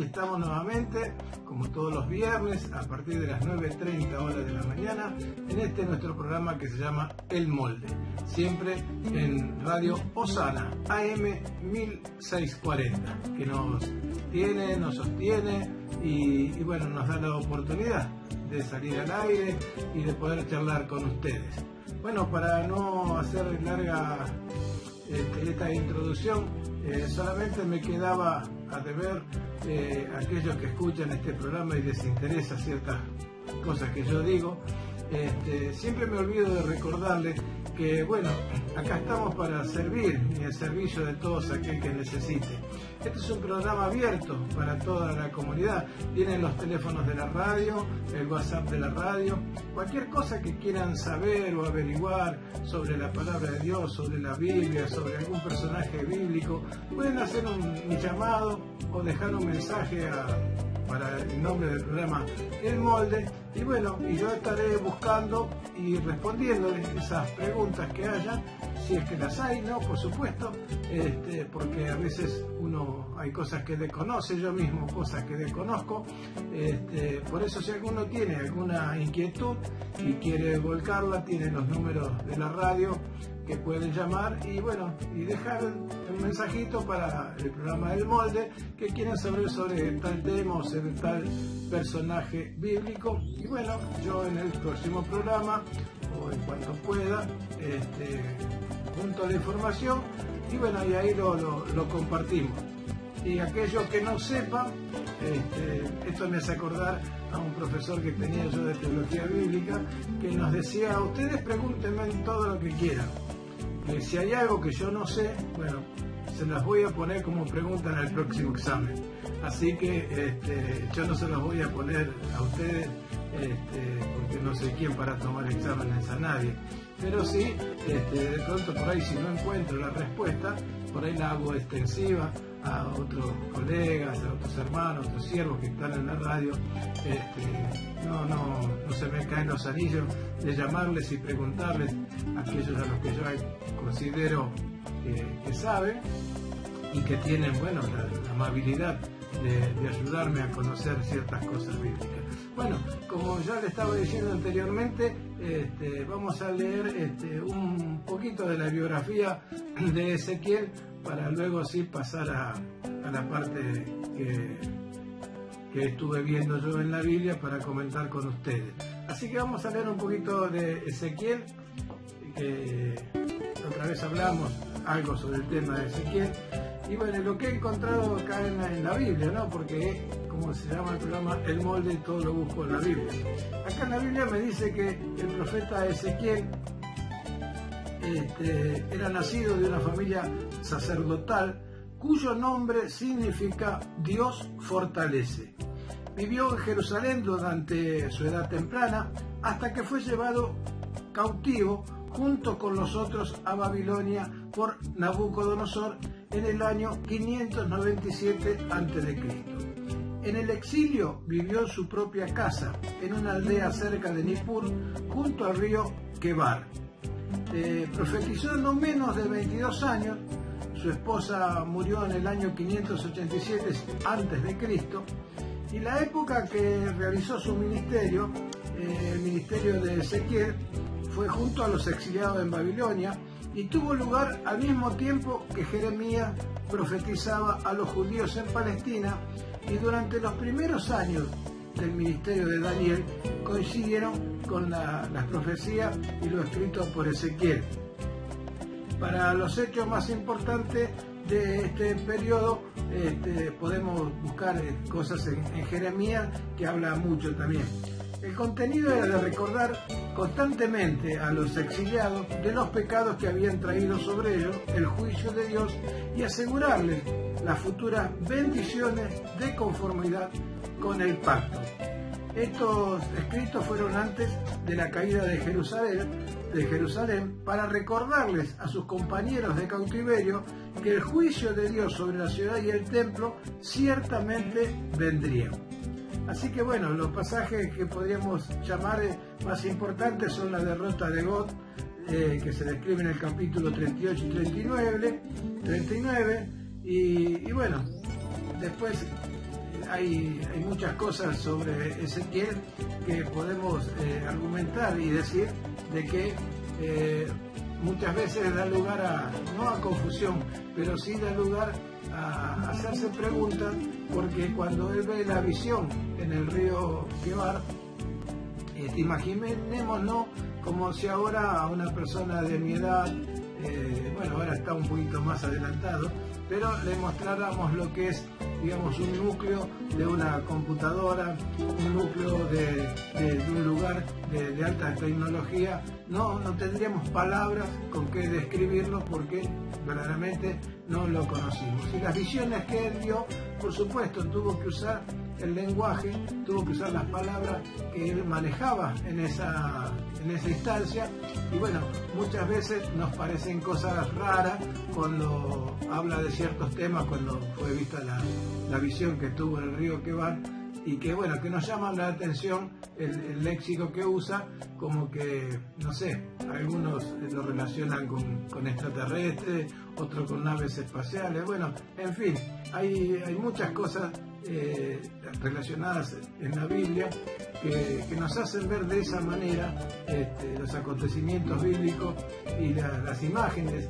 estamos nuevamente, como todos los viernes, a partir de las 9:30 horas de la mañana, en este nuestro programa que se llama El Molde, siempre en Radio Osana, AM 1640, que nos sostiene y bueno, nos da la oportunidad de salir al aire y de poder charlar con ustedes. Bueno, para no hacer larga esta introducción, solamente me quedaba a deber aquellos que escuchan este programa y les interesa ciertas cosas que yo digo. Siempre me olvido de recordarles que, bueno, acá estamos para servir y el servicio de todos aquel que necesite. Este es un programa abierto para toda la comunidad. Tienen los teléfonos de la radio, el WhatsApp de la radio, cualquier cosa que quieran saber o averiguar sobre la palabra de Dios, sobre la Biblia, sobre algún personaje bíblico, pueden hacer un llamado o dejar un mensaje para el nombre del programa El Molde, y bueno, y yo estaré buscando y respondiéndoles esas preguntas que haya, si es que las hay, ¿no? Por supuesto, porque a veces hay cosas que desconoce, yo mismo cosas que desconozco, por eso si alguno tiene alguna inquietud y quiere volcarla, tiene los números de la radio que pueden llamar y bueno, y dejar un mensajito para el programa del Molde, que quieren saber sobre tal tema o sobre tal personaje bíblico, y bueno, yo en el próximo programa o en cuanto pueda junto la información y bueno, y ahí lo compartimos. Y aquellos que no sepan, esto me hace acordar a un profesor que tenía yo de teología bíblica, que nos decía: ustedes pregúntenme todo lo que quieran, si hay algo que yo no sé, bueno, se las voy a poner como pregunta en el próximo examen. Así que yo no se los voy a poner a ustedes, porque no sé quién para tomar exámenes a nadie. Pero sí, de pronto por ahí, si no encuentro la respuesta, por ahí la hago extensiva a otros colegas, a otros hermanos, a otros siervos que están en la radio. No se me caen los anillos de llamarles y preguntarles a aquellos a los que yo considero que saben y que tienen, bueno, la amabilidad de ayudarme a conocer ciertas cosas bíblicas. Bueno, como ya le estaba diciendo anteriormente, vamos a leer un poquito de la biografía de Ezequiel para luego así pasar a la parte que estuve viendo yo en la Biblia para comentar con ustedes. Así que vamos a leer un poquito de Ezequiel, que otra vez hablamos algo sobre el tema de Ezequiel, y bueno, lo que he encontrado acá en la Biblia, ¿no? Porque como se llama el programa El Molde, todo lo busco en la Biblia. Acá en la Biblia me dice que el profeta Ezequiel era nacido de una familia sacerdotal cuyo nombre significa Dios fortalece. Vivió en Jerusalén durante su edad temprana hasta que fue llevado cautivo junto con los otros a Babilonia por Nabucodonosor en el año 597 a.C. En el exilio vivió en su propia casa, en una aldea cerca de Nippur, junto al río Quebar. Profetizó no menos de 22 años, su esposa murió en el año 587 a.C., y la época que realizó su ministerio, el ministerio de Ezequiel, fue junto a los exiliados en Babilonia y tuvo lugar al mismo tiempo que Jeremías profetizaba a los judíos en Palestina, y durante los primeros años del ministerio de Daniel coincidieron con las profecías y lo escrito por Ezequiel. Para los hechos más importantes de este periodo podemos buscar cosas en Jeremías, que habla mucho también. El contenido era de recordar constantemente a los exiliados de los pecados que habían traído sobre ellos el juicio de Dios y asegurarles las futuras bendiciones de conformidad con el pacto. Estos escritos fueron antes de la caída de Jerusalén para recordarles a sus compañeros de cautiverio que el juicio de Dios sobre la ciudad y el templo ciertamente vendría. Así que bueno, los pasajes que podríamos llamar más importantes son la derrota de Gog, que se describe en el capítulo 38 y 39, y bueno, después hay muchas cosas sobre Ezequiel que podemos argumentar y decir de que muchas veces da lugar no a confusión, pero sí da lugar a hacerse preguntas, porque cuando él ve la visión en el río Quebar, imaginémonos como si ahora a una persona de mi edad, bueno, ahora está un poquito más adelantado, pero le mostráramos lo que es, digamos, un núcleo de una computadora, un núcleo de un lugar de alta tecnología. No tendríamos palabras con que describirlo, porque verdaderamente no lo conocimos. Y las visiones que él vio, por supuesto, tuvo que usar el lenguaje, tuvo que usar las palabras que él manejaba en esa instancia, y bueno, muchas veces nos parecen cosas raras cuando habla de ciertos temas, cuando fue vista la visión que tuvo en el río Quebar, y que bueno, que nos llaman la atención el léxico que usa, como que, no sé, algunos lo relacionan con extraterrestres, otros con naves espaciales, bueno, en fin, hay muchas cosas relacionadas en la Biblia que nos hacen ver de esa manera los acontecimientos bíblicos y las imágenes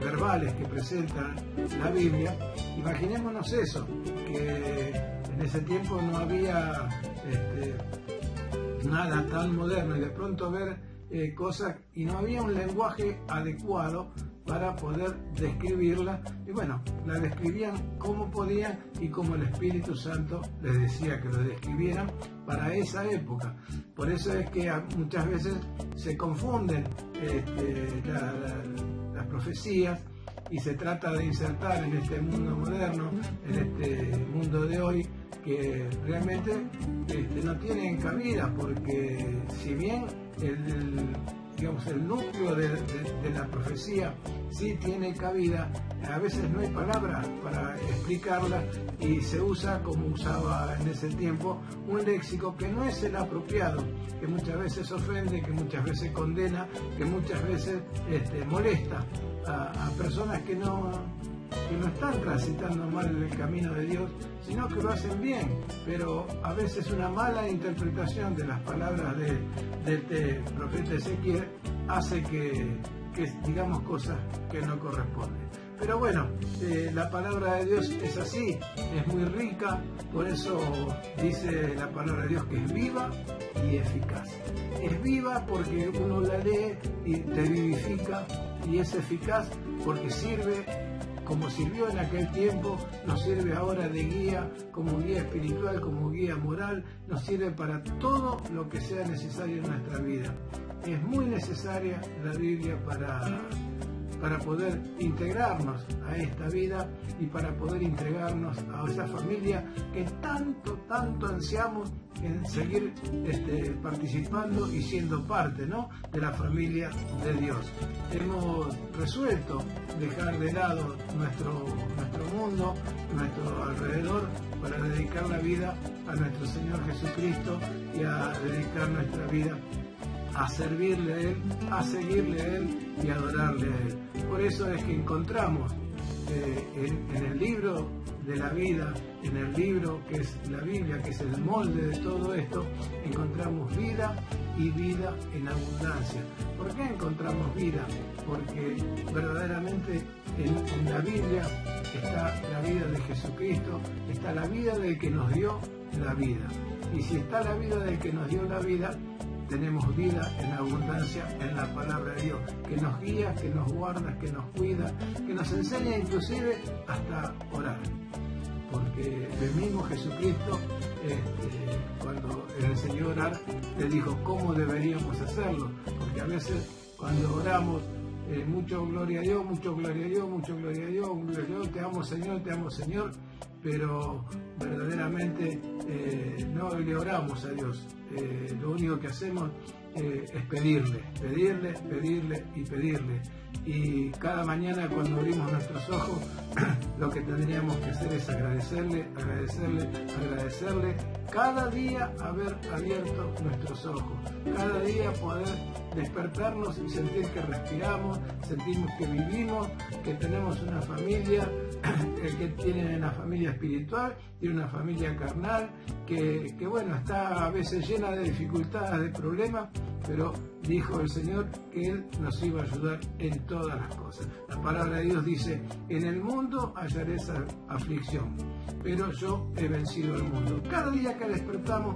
verbales que presenta la Biblia. Imaginémonos eso, que en ese tiempo no había nada tan moderno, y de pronto ver cosas, y no había un lenguaje adecuado para poder describirla, y bueno, la describían como podían y como el Espíritu Santo les decía que lo describieran para esa época. Por eso es que muchas veces se confunden las profecías, y se trata de insertar en este mundo moderno, en este mundo de hoy, que realmente no tienen cabida, porque si bien el núcleo de la profecía sí tiene cabida, a veces no hay palabras para explicarla, y se usa, como usaba en ese tiempo, un léxico que no es el apropiado, que muchas veces ofende, que muchas veces condena, que muchas veces molesta a personas que no están transitando mal el camino de Dios, sino que lo hacen bien, pero a veces una mala interpretación de las palabras de este profeta Ezequiel hace que digamos cosas que no corresponden. Pero bueno, la palabra de Dios es así, es muy rica, por eso dice la palabra de Dios que es viva y eficaz. Es viva porque uno la lee y te vivifica, y es eficaz porque sirve, como sirvió en aquel tiempo, nos sirve ahora de guía, como guía espiritual, como guía moral, nos sirve para todo lo que sea necesario en nuestra vida. Es muy necesaria la Biblia para poder integrarnos a esta vida y para poder integrarnos a esa familia que tanto ansiamos en seguir participando y siendo parte, ¿no?, de la familia de Dios. Hemos resuelto dejar de lado nuestro mundo, nuestro alrededor, para dedicar la vida a nuestro Señor Jesucristo y a dedicar nuestra vida a servirle a Él, a seguirle a Él y a adorarle a Él. Por eso es que encontramos en el libro de la vida, en el libro que es la Biblia, que es el molde de todo esto, encontramos vida y vida en abundancia. ¿Por qué encontramos vida? Porque verdaderamente en la Biblia está la vida de Jesucristo, está la vida del que nos dio la vida. Y si está la vida del que nos dio la vida, tenemos vida en abundancia en la palabra de Dios, que nos guía, que nos guarda, que nos cuida, que nos enseña inclusive hasta orar. Porque el mismo Jesucristo, cuando le enseñó a orar, le dijo cómo deberíamos hacerlo, porque a veces cuando oramos, mucho gloria a Dios, mucho gloria a Dios, mucho gloria a Dios, gloria a Dios, te amo Señor, pero verdaderamente no le oramos a Dios. Lo único que hacemos es pedirle y pedirle. Y cada mañana cuando abrimos nuestros ojos, lo que tendríamos que hacer es agradecerle, cada día haber abierto nuestros ojos, cada día poder despertarnos y sentir que respiramos, sentimos que vivimos, que tenemos una familia, el que tiene una familia espiritual, tiene una familia carnal, que bueno, está a veces llena de dificultades, de problemas, pero dijo el Señor que Él nos iba a ayudar en todas las cosas. La palabra de Dios dice, en el mundo hallaré esa aflicción, pero yo he vencido el mundo. Cada día que despertamos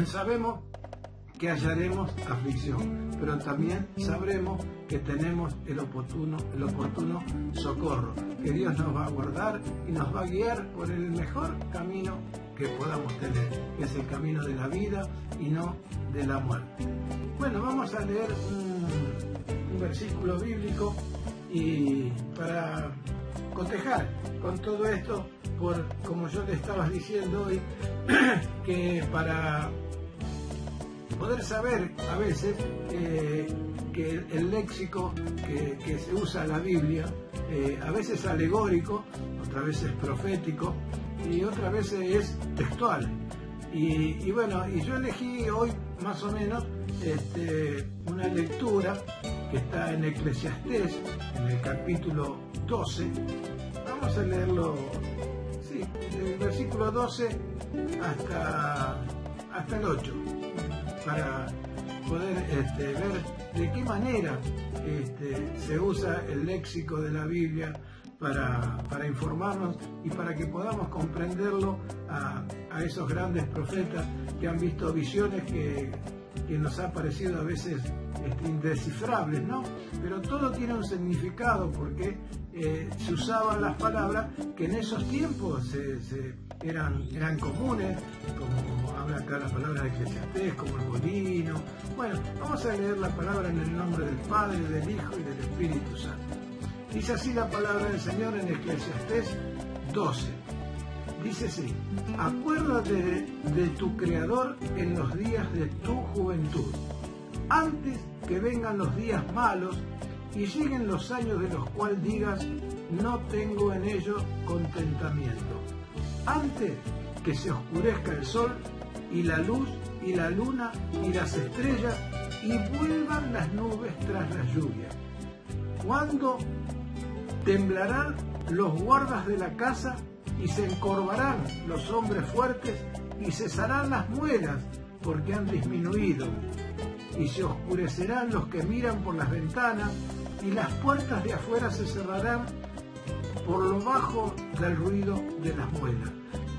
sabemos que hallaremos aflicción, pero también sabremos que tenemos el oportuno socorro, que Dios nos va a guardar y nos va a guiar por el mejor camino que podamos tener, que es el camino de la vida y no de la muerte. Bueno, vamos a leer un versículo bíblico y para cotejar con todo esto, como yo te estaba diciendo hoy, que para poder saber a veces que el léxico que se usa en la Biblia a veces es alegórico, otras veces es profético y otras veces es textual. Y bueno, y yo elegí hoy más o menos una lectura que está en Eclesiastés, en el capítulo 12. Vamos a leerlo, sí, del versículo 12 hasta el 8. Para poder ver de qué manera se usa el léxico de la Biblia para informarnos y para que podamos comprenderlo a esos grandes profetas que han visto visiones que nos ha parecido a veces indescifrables, ¿no? Pero todo tiene un significado porque se usaban las palabras que en esos tiempos eran comunes, como habla acá la palabra de Eclesiastés, como el molino. Bueno, vamos a leer la palabra en el nombre del Padre, del Hijo y del Espíritu Santo. Dice así la palabra del Señor en Eclesiastés 12. Dice así: acuérdate de tu Creador en los días de tu juventud, antes que vengan los días malos y lleguen los años de los cuales digas, no tengo en ellos contentamiento. Antes que se oscurezca el sol y la luz y la luna y las estrellas y vuelvan las nubes tras la lluvia. Cuando temblarán los guardas de la casa y se encorvarán los hombres fuertes y cesarán las muelas porque han disminuido. Y se oscurecerán los que miran por las ventanas y las puertas de afuera se cerrarán por lo bajo del ruido de las muelas.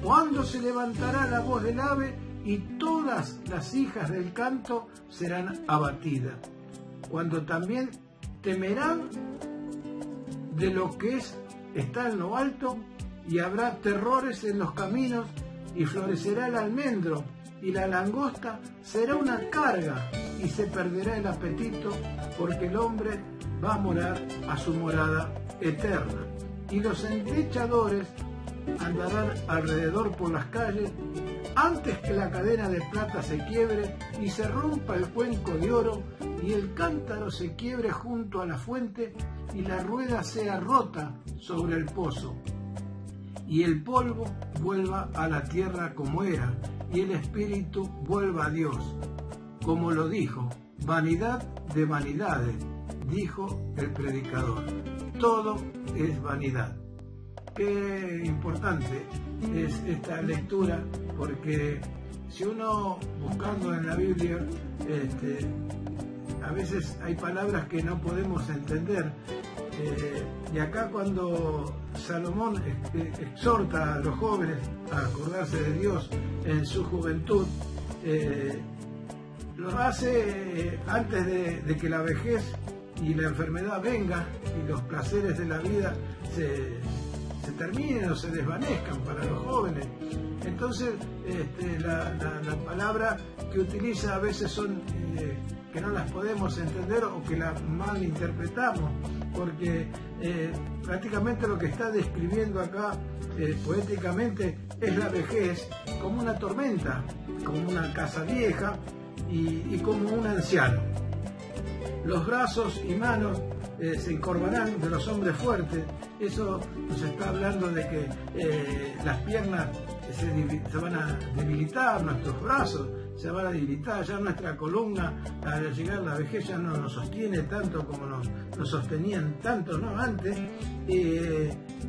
Cuando se levantará la voz del ave y todas las hijas del canto serán abatidas. Cuando también temerán de lo que está en lo alto y habrá terrores en los caminos y florecerá el almendro y la langosta será una carga y se perderá el apetito porque el hombre va a morar a su morada eterna. Y los endechadores andarán alrededor por las calles antes que la cadena de plata se quiebre y se rompa el cuenco de oro y el cántaro se quiebre junto a la fuente y la rueda sea rota sobre el pozo y el polvo vuelva a la tierra como era y el espíritu vuelva a Dios, como lo dijo, vanidad de vanidades, dijo el predicador, todo es vanidad. Qué importante es esta lectura, porque si uno buscando en la Biblia, a veces hay palabras que no podemos entender, y acá cuando Salomón exhorta a los jóvenes a acordarse de Dios en su juventud, lo hace antes de que la vejez y la enfermedad venga y los placeres de la vida se terminen o se desvanezcan para los jóvenes. Entonces la palabra que utiliza a veces son que no las podemos entender o que las malinterpretamos, porque prácticamente lo que está describiendo acá poéticamente es la vejez como una tormenta, como una casa vieja y como un anciano. Los brazos y manos se encorvarán de los hombres fuertes. Eso nos está hablando de que las piernas se van a debilitar, nuestros brazos se van a debilitar, ya nuestra columna al llegar a la vejez ya no nos sostiene tanto como nos sostenían tanto, ¿no? Antes.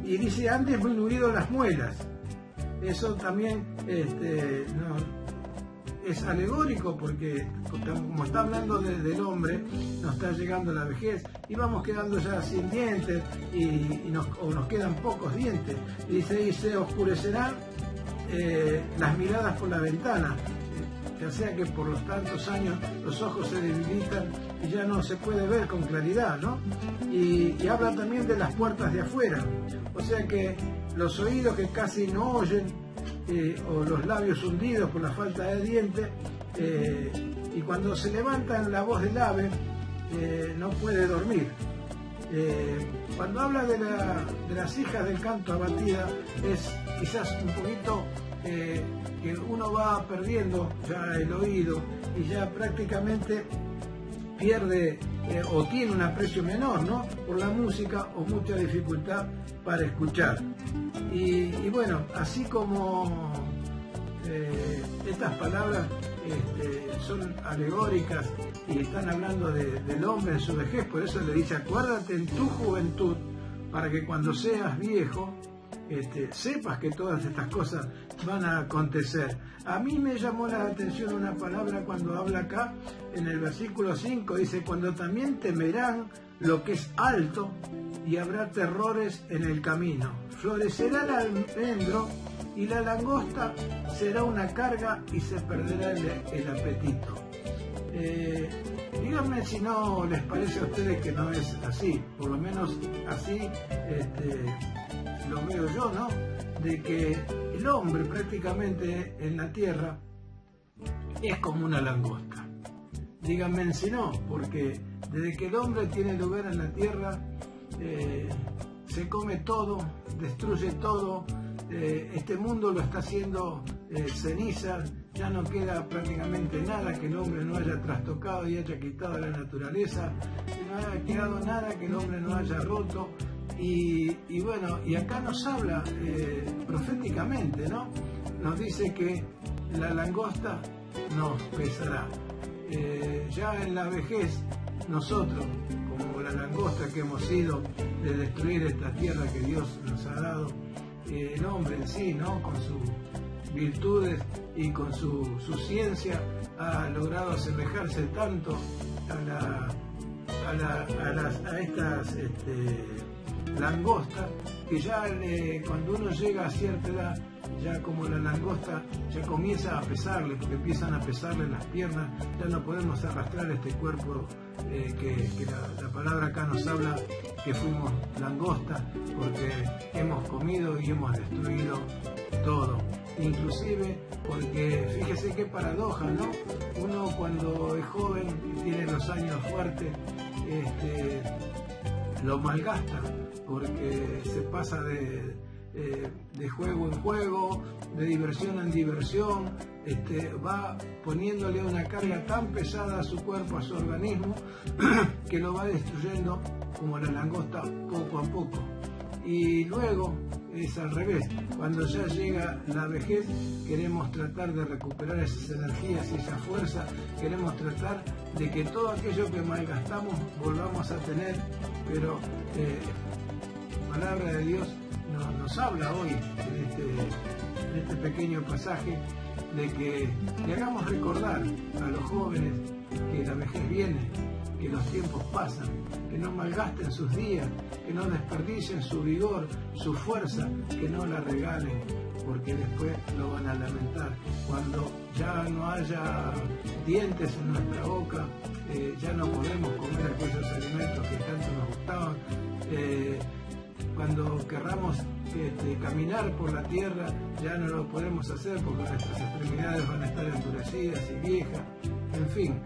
Y dice, han disminuido las muelas. Eso también es alegórico, porque como está hablando del hombre, nos está llegando la vejez y vamos quedando ya sin dientes o nos quedan pocos dientes. Y dice, y se oscurecerán las miradas por la ventana, ya sea que por los tantos años los ojos se debilitan y ya no se puede ver con claridad, ¿no? Y habla también de las puertas de afuera, o sea que los oídos que casi no oyen, o los labios hundidos por la falta de dientes, y cuando se levantan la voz del ave, no puede dormir. Cuando habla de las hijas del canto abatida, es quizás un poquito que uno va perdiendo ya el oído y ya prácticamente pierde o tiene un aprecio menor, ¿no?, por la música, o mucha dificultad para escuchar. Y bueno, así como estas palabras son alegóricas y están hablando del hombre en su vejez, por eso le dice, acuérdate en tu juventud, para que cuando seas viejo sepas que todas estas cosas van a acontecer. A mí me llamó la atención una palabra cuando habla acá en el versículo 5, dice, cuando también temerán lo que es alto y habrá terrores en el camino. Florecerá el almendro y la langosta será una carga y se perderá el apetito. Díganme si no les parece a ustedes que no es así, por lo menos así lo veo yo, ¿no? De que el hombre prácticamente en la tierra es como una langosta. Díganme si no, porque desde que el hombre tiene lugar en la tierra, se come todo, destruye todo, este mundo lo está haciendo ceniza, ya no queda prácticamente nada que el hombre no haya trastocado y haya quitado a la naturaleza, no haya quedado nada que el hombre no haya roto. Y bueno, y acá nos habla proféticamente, ¿no? Nos dice que la langosta nos pesará. Ya en la vejez, nosotros, como la langosta que hemos sido de destruir esta tierra que Dios nos ha dado, el hombre en sí, ¿no?, con sus virtudes y con su ciencia, ha logrado asemejarse tanto a estas langosta, que ya cuando uno llega a cierta edad, ya como la langosta ya comienza a pesarle, porque empiezan a pesarle las piernas, ya no podemos arrastrar este cuerpo, que la palabra acá nos habla que fuimos langosta, porque hemos comido y hemos destruido todo, inclusive porque fíjese qué paradoja, ¿no? Uno cuando es joven y tiene los años fuertes, lo malgasta, porque se pasa de juego en juego, de diversión en diversión, va poniéndole una carga tan pesada a su cuerpo, a su organismo, que lo va destruyendo como la langosta poco a poco. Y luego es al revés, cuando ya llega la vejez, queremos tratar de recuperar esas energías y esa fuerza, queremos tratar de que todo aquello que malgastamos volvamos a tener, pero la palabra de Dios nos habla hoy en este pequeño pasaje, de que le hagamos recordar a los jóvenes que la vejez viene, que los tiempos pasan, que no malgasten sus días, que no desperdicien su vigor, su fuerza, que no la regalen, porque después lo van a lamentar. Cuando ya no haya dientes en nuestra boca, ya no podemos comer aquellos alimentos que tanto nos gustaban, cuando querramos caminar por la tierra, ya no lo podemos hacer porque nuestras extremidades van a estar endurecidas y viejas. En fin,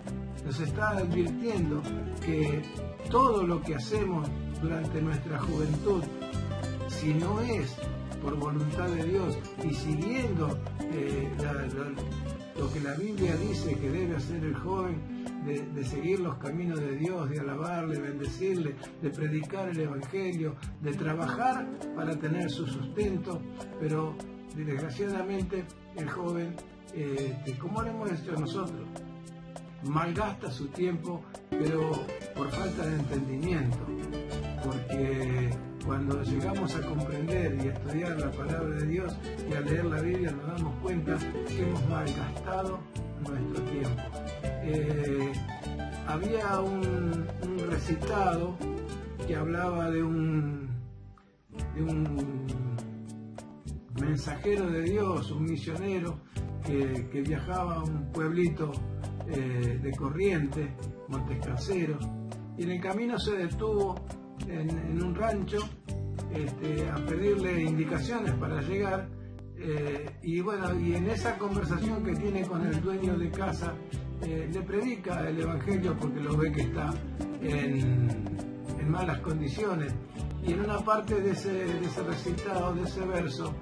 nos está advirtiendo que todo lo que hacemos durante nuestra juventud, si no es por voluntad de Dios y siguiendo lo que la Biblia dice que debe hacer el joven, de seguir los caminos de Dios, de alabarle, bendecirle, de predicar el Evangelio, de trabajar para tener su sustento, pero desgraciadamente el joven, como lo hemos hecho nosotros, malgasta su tiempo, pero por falta de entendimiento, porque cuando llegamos a comprender y estudiar la palabra de Dios y a leer la Biblia nos damos cuenta que hemos malgastado nuestro tiempo. Había un recitado que hablaba de un mensajero de Dios, un misionero que viajaba a un pueblito de Corrientes, Montes Caseros, y en el camino se detuvo en un rancho a pedirle indicaciones para llegar, y en esa conversación que tiene con el dueño de casa, le predica el evangelio porque lo ve que está en malas condiciones, y en una parte de ese recitado, de ese verso,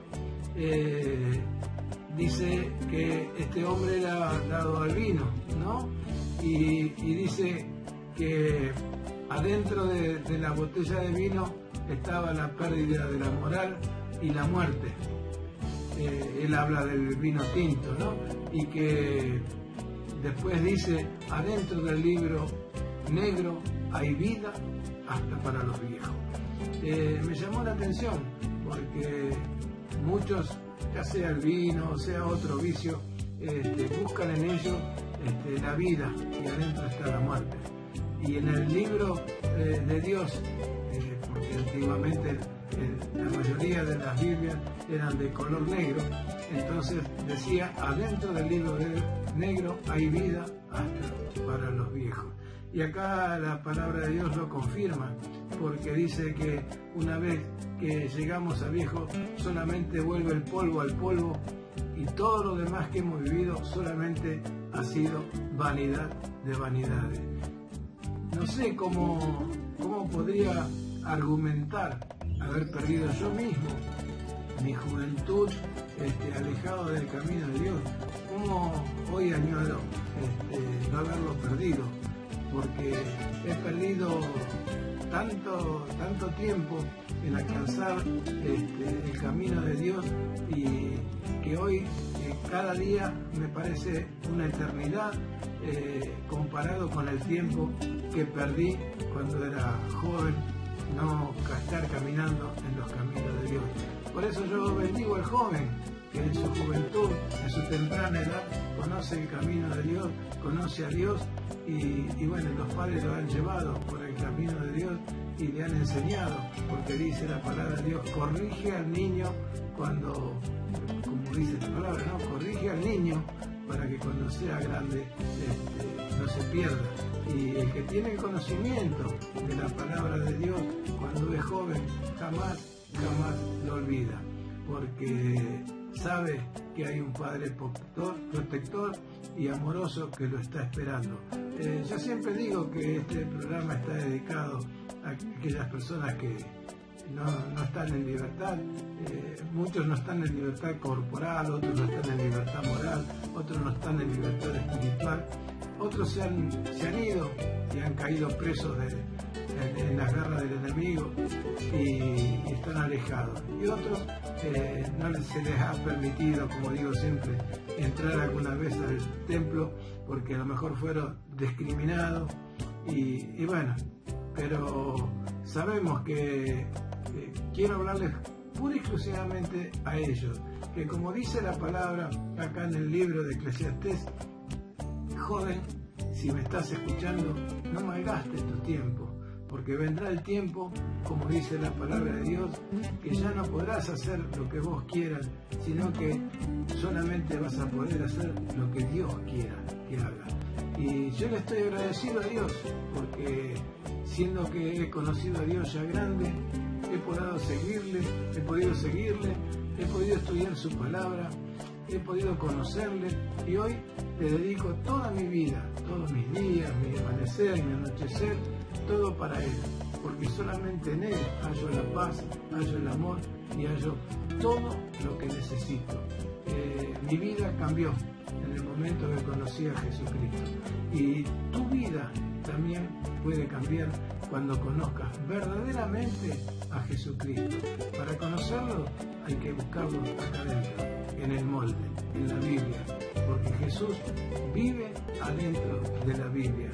dice que este hombre era dado al vino, ¿no? Y dice que adentro de la botella de vino estaba la pérdida de la moral y la muerte. Él habla del vino tinto, ¿no? Y que después dice, adentro del libro negro hay vida hasta para los viejos. Me llamó la atención porque muchos, ya sea el vino o sea otro vicio, buscan en ello la vida, y adentro está la muerte. Y en el libro de Dios, porque antiguamente la mayoría de las Biblias eran de color negro, entonces decía, adentro del libro negro hay vida hasta para los viejos. Y acá la palabra de Dios lo confirma, porque dice que una vez que llegamos a viejo, solamente vuelve el polvo al polvo, y todo lo demás que hemos vivido solamente ha sido vanidad de vanidades. No sé cómo podría argumentar haber perdido yo mismo mi juventud, alejado del camino de Dios. Cómo hoy añoro no haberlo perdido, porque he perdido tanto tiempo en alcanzar el camino de Dios, y que hoy cada día me parece una eternidad comparado con el tiempo que perdí cuando era joven, no estar caminando en los caminos de Dios. Por eso yo bendigo al joven que en su juventud, en su temprana edad, conoce el camino de Dios, conoce a Dios, y los padres lo han llevado por el camino de Dios y le han enseñado, porque dice la palabra de Dios, corrige al niño cuando, como dice la palabra, ¿no? Corrige al niño para que cuando sea grande no se pierda. Y el que tiene el conocimiento de la palabra de Dios cuando es joven, jamás lo olvida, porque sabe que hay un Padre protector y amoroso que lo está esperando. Yo siempre digo que este programa está dedicado a aquellas personas que no están en libertad. Muchos no están en libertad corporal, otros no están en libertad moral, otros no están en libertad espiritual, otros se han ido y han caído presos en las garras del enemigo y están alejados, y otros no se les ha permitido, como digo siempre, entrar alguna vez al templo porque a lo mejor fueron discriminados, y bueno, pero sabemos que quiero hablarles pura y exclusivamente a ellos, que como dice la palabra acá en el libro de Eclesiastés, joven, si me estás escuchando, no malgastes tu tiempo, porque vendrá el tiempo, como dice la palabra de Dios, que ya no podrás hacer lo que vos quieras, sino que solamente vas a poder hacer lo que Dios quiera que hagas. Y yo le estoy agradecido a Dios, porque siendo que he conocido a Dios ya grande, he podido seguirle, he podido estudiar su palabra, he podido conocerle, y hoy le dedico toda mi vida, todos mis días, mi amanecer, mi anochecer, todo para Él, porque solamente en Él hallo la paz, hallo el amor y hallo todo lo que necesito. Mi vida cambió en el momento que conocí a Jesucristo, y tu vida también puede cambiar cuando conozcas verdaderamente a Jesucristo. Para conocerlo hay que buscarlo acá adentro, en el molde, en la Biblia, porque Jesús vive adentro de la Biblia,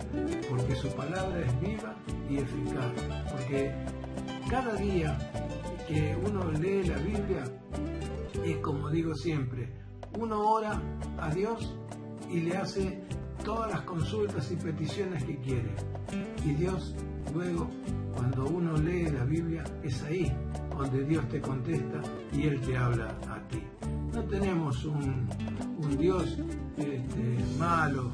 porque su palabra es viva y eficaz, porque cada día que uno lee la Biblia, es como digo siempre, uno ora a Dios y le hace todas las consultas y peticiones que quiere. Y Dios luego, cuando uno lee la Biblia, es ahí donde Dios te contesta y Él te habla a ti. No tenemos un Dios malo,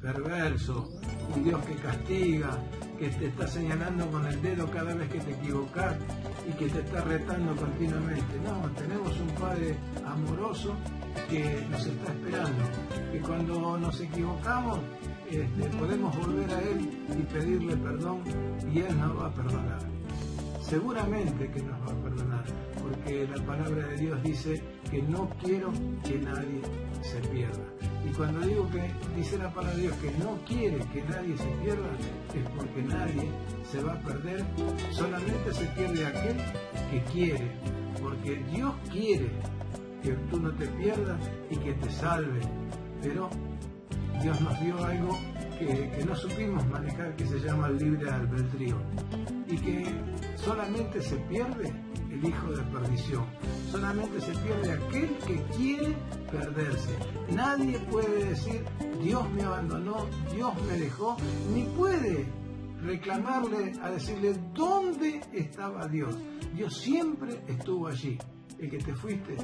perverso, un Dios que castiga, que te está señalando con el dedo cada vez que te equivocas y que te está retando continuamente. No, tenemos un Padre amoroso que nos está esperando, que cuando nos equivocamos podemos volver a Él y pedirle perdón y Él nos va a perdonar. Seguramente que nos va a perdonar, porque la palabra de Dios dice que no quiero que nadie se pierda. Y cuando digo que dice la palabra de Dios que no quiere que nadie se pierda, es porque nadie se va a perder, solamente se pierde aquel que quiere, porque Dios quiere que tú no te pierdas y que te salve, pero Dios nos dio algo que no supimos manejar, que se llama el libre albedrío, y que solamente se pierde el hijo de perdición, solamente se pierde aquel que quiere perderse. Nadie puede decir Dios me abandonó, Dios me dejó, ni puede reclamarle a decirle dónde estaba Dios. Dios siempre estuvo allí. El que te fuiste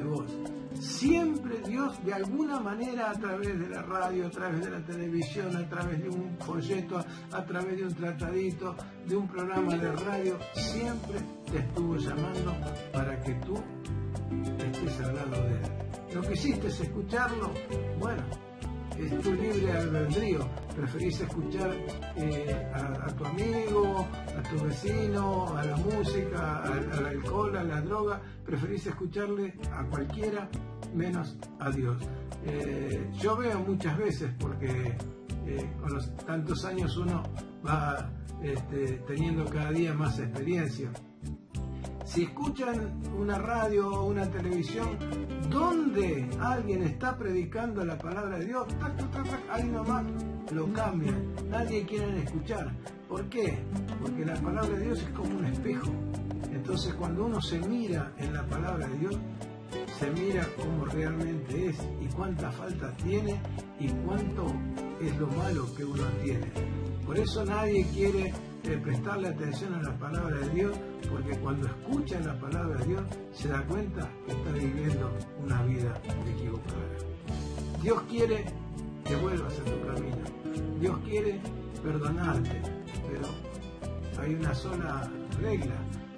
vos. Siempre Dios, de alguna manera, a través de la radio, a través de la televisión, a través de un folleto, a través de un tratadito, de un programa de radio, siempre te estuvo llamando para que tú estés al lado de Él. Lo que hiciste es escucharlo, bueno, es tu libre albedrío. Preferís escuchar a tu amigo, a tu vecino, a la música, al alcohol, a la droga. Preferís escucharle a cualquiera menos a Dios. Yo veo muchas veces, porque con los tantos años uno va teniendo cada día más experiencia. Si escuchan una radio o una televisión donde alguien está predicando la palabra de Dios, ahí nomás lo cambian. Nadie quiere escuchar. ¿Por qué? Porque la palabra de Dios es como un espejo. Entonces, cuando uno se mira en la palabra de Dios, se mira cómo realmente es y cuánta falta tiene y cuánto es lo malo que uno tiene. Por eso nadie quiere prestarle atención a la palabra de Dios, porque cuando escucha la palabra de Dios se da cuenta que está viviendo una vida equivocada. Dios quiere que vuelvas a tu camino. Dios quiere perdonarte, pero hay una sola regla: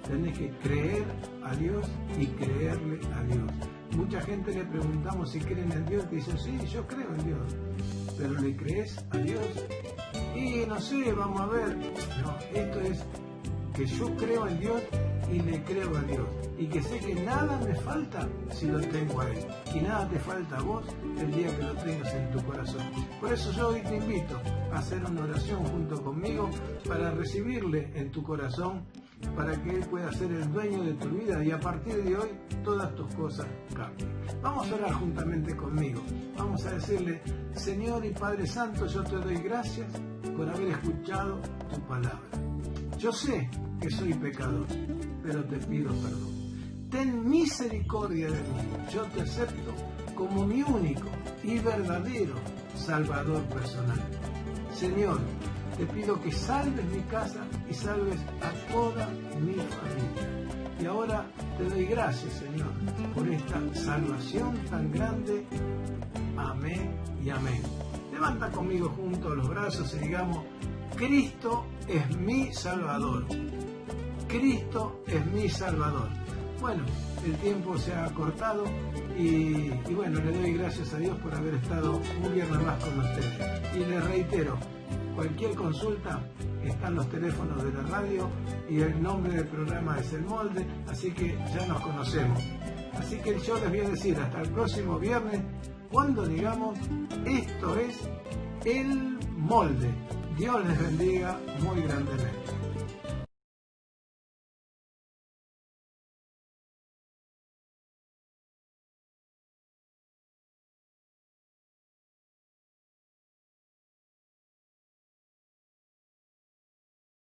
tenés que creer a Dios y creerle a Dios. Mucha gente le preguntamos si creen en Dios, y dicen sí, yo creo en Dios, pero ¿le crees a Dios? Y no sé, vamos a ver. No, esto es que yo creo en Dios y le creo a Dios, y que sé que nada me falta si lo tengo a Él, y nada te falta a vos el día que lo tengas en tu corazón. Por eso yo hoy te invito a hacer una oración junto conmigo para recibirle en tu corazón, para que Él pueda ser el dueño de tu vida y a partir de hoy todas tus cosas cambien. Vamos a orar juntamente conmigo. Vamos a decirle: Señor y Padre Santo, yo te doy gracias por haber escuchado tu palabra. Yo sé que soy pecador, pero te pido perdón. Ten misericordia de mí. Yo te acepto como mi único y verdadero Salvador personal. Señor, te pido que salves mi casa y salves a toda mi familia. Y ahora te doy gracias, Señor, por esta salvación tan grande. Amén y amén. Levanta conmigo juntos los brazos y digamos: Cristo es mi Salvador. Cristo es mi Salvador. Bueno, el tiempo se ha cortado y bueno, le doy gracias a Dios por haber estado un viernes más con ustedes. Y les reitero, cualquier consulta, están los teléfonos de la radio y el nombre del programa es El Molde, así que ya nos conocemos. Así que yo les voy a decir hasta el próximo viernes, cuando digamos: esto es El Molde. Dios les bendiga muy grandemente.